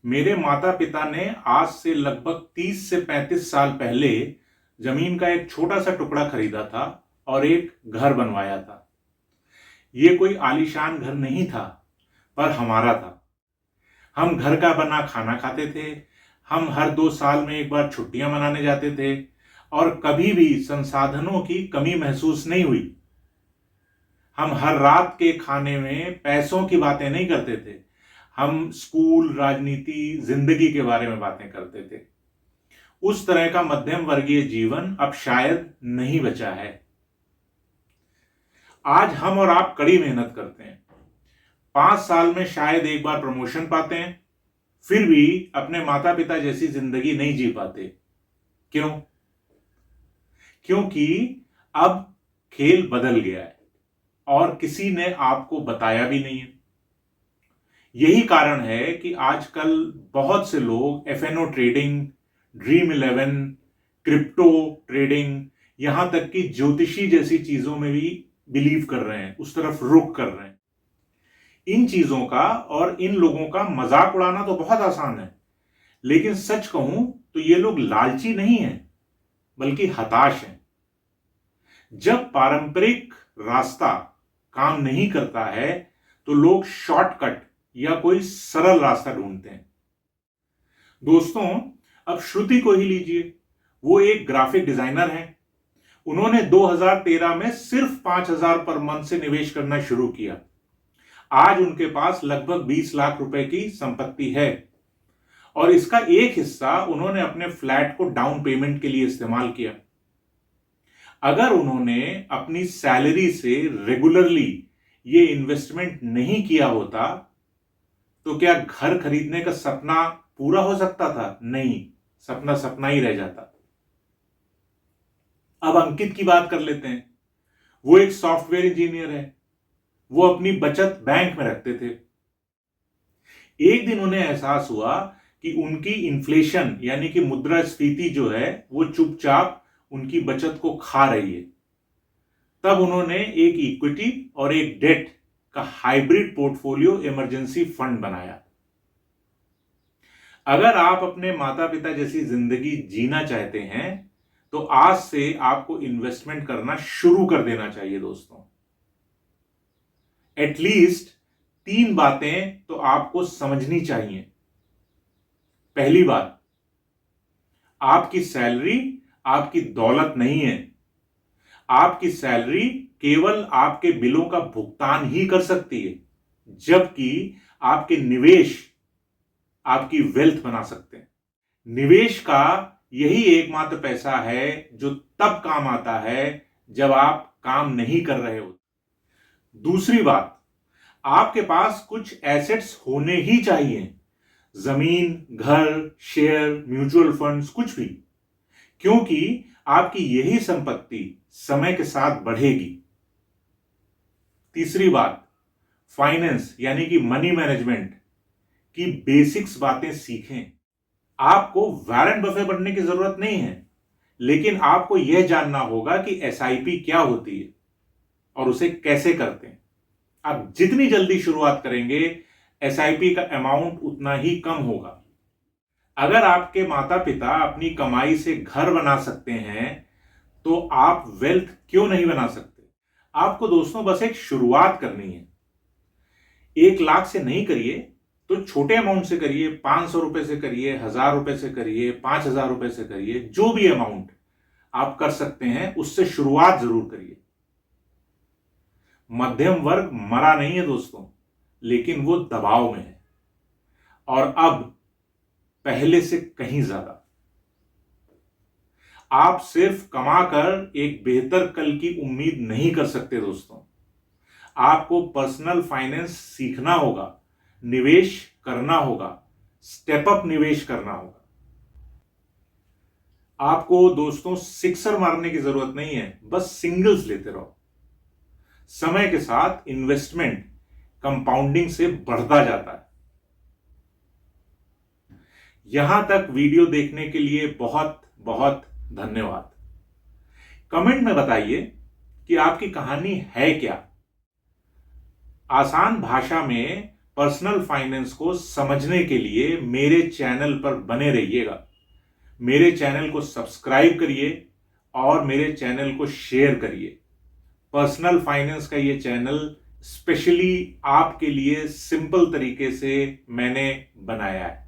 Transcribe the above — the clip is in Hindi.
मेरे माता पिता ने आज से लगभग 30 से 35 साल पहले जमीन का एक छोटा सा टुकड़ा खरीदा था और एक घर बनवाया था। ये कोई आलीशान घर नहीं था, पर हमारा था। हम घर का बना खाना खाते थे। हम हर 2 साल में एक बार छुट्टियां मनाने जाते थे और कभी भी संसाधनों की कमी महसूस नहीं हुई। हम हर रात के खाने में पैसों की बातें नहीं करते थे। हम स्कूल, राजनीति, जिंदगी के बारे में बातें करते थे। उस तरह का मध्यम वर्गीय जीवन अब शायद नहीं बचा है। आज हम और आप कड़ी मेहनत करते हैं। 5 साल में शायद एक बार प्रमोशन पाते हैं, फिर भी अपने माता पिता जैसी जिंदगी नहीं जी पाते। क्यों? क्योंकि अब खेल बदल गया है और किसी ने आपको बताया भी नहीं है। यही कारण है कि आजकल बहुत से लोग FNO trading, dream 11, crypto trading, यहां तक कि ज्योतिषी जैसी चीजों में भी बिलीव कर रहे हैं, उस तरफ रुख कर रहे हैं। इन चीजों का और इन लोगों का मजाक उड़ाना तो बहुत आसान है, लेकिन सच कहूं तो ये लोग लालची नहीं हैं, बल्कि हताश हैं। जब पारंपरिक रास्ता काम नहीं करता है तो लोग शॉर्टकट या कोई सरल रास्ता ढूंढते हैं। दोस्तों, अब श्रुति को ही लीजिए। वो एक ग्राफिक डिजाइनर है। उन्होंने 2013 में सिर्फ 5,000 पर मंथ से निवेश करना शुरू किया। आज उनके पास लगभग 20 लाख रुपए की संपत्ति है और इसका एक हिस्सा उन्होंने अपने फ्लैट को डाउन पेमेंट के लिए इस्तेमाल किया। अगर उन्होंने अपनी सैलरी से रेगुलरली ये इन्वेस्टमेंट नहीं किया होता तो क्या घर खरीदने का सपना पूरा हो सकता था? नहीं, सपना सपना ही रह जाता। अब अंकित की बात कर लेते हैं। वो एक सॉफ्टवेयर इंजीनियर है। वो अपनी बचत बैंक में रखते थे। एक दिन उन्हें एहसास हुआ कि उनकी इन्फ्लेशन यानी कि मुद्रास्फीति जो है वो चुपचाप उनकी बचत को खा रही है। तब उन्होंने एक इक्विटी और एक डेट का हाइब्रिड पोर्टफोलियो इमरजेंसी फंड बनाया। अगर आप अपने माता पिता जैसी जिंदगी जीना चाहते हैं तो आज से आपको इन्वेस्टमेंट करना शुरू कर देना चाहिए। दोस्तों, एटलीस्ट 3 बातें तो आपको समझनी चाहिए। पहली बात, आपकी सैलरी आपकी दौलत नहीं है। आपकी सैलरी केवल आपके बिलों का भुगतान ही कर सकती है, जबकि आपके निवेश आपकी वेल्थ बना सकते हैं। निवेश का यही एकमात्र पैसा है जो तब काम आता है जब आप काम नहीं कर रहे हो। दूसरी बात, आपके पास कुछ एसेट्स होने ही चाहिए। जमीन, घर, शेयर, म्यूचुअल फंड्स, कुछ भी, क्योंकि आपकी यही संपत्ति समय के साथ बढ़ेगी। तीसरी बात, फाइनेंस यानी कि मनी मैनेजमेंट की बेसिक्स बातें सीखें। आपको वॉरेन बफे बनने की जरूरत नहीं है, लेकिन आपको यह जानना होगा कि एसआईपी क्या होती है और उसे कैसे करते हैं। आप जितनी जल्दी शुरुआत करेंगे, एसआईपी का अमाउंट उतना ही कम होगा। अगर आपके माता पिता अपनी कमाई से घर बना सकते हैं तो आप वेल्थ क्यों नहीं बना सकते? आपको दोस्तों बस एक शुरुआत करनी है। 1 लाख से नहीं करिए तो छोटे अमाउंट से करिए। 500 रुपए से करिए, 1000 रुपए से करिए, 5000 रुपए से करिए। जो भी अमाउंट आप कर सकते हैं उससे शुरुआत जरूर करिए। मध्यम वर्ग मरा नहीं है दोस्तों, लेकिन वो दबाव में है, और अब पहले से कहीं ज्यादा। आप सिर्फ कमाकर एक बेहतर कल की उम्मीद नहीं कर सकते दोस्तों। आपको पर्सनल फाइनेंस सीखना होगा, निवेश करना होगा, स्टेप अप निवेश करना होगा। आपको दोस्तों सिक्सर मारने की जरूरत नहीं है, बस सिंगल्स लेते रहो। समय के साथ इन्वेस्टमेंट कंपाउंडिंग से बढ़ता जाता है। यहां तक वीडियो देखने के लिए बहुत बहुत धन्यवाद। कमेंट में बताइए कि आपकी कहानी है क्या। आसान भाषा में पर्सनल फाइनेंस को समझने के लिए मेरे चैनल पर बने रहिएगा। मेरे चैनल को सब्सक्राइब करिए और मेरे चैनल को शेयर करिए। पर्सनल फाइनेंस का ये चैनल स्पेशली आपके लिए सिंपल तरीके से मैंने बनाया है।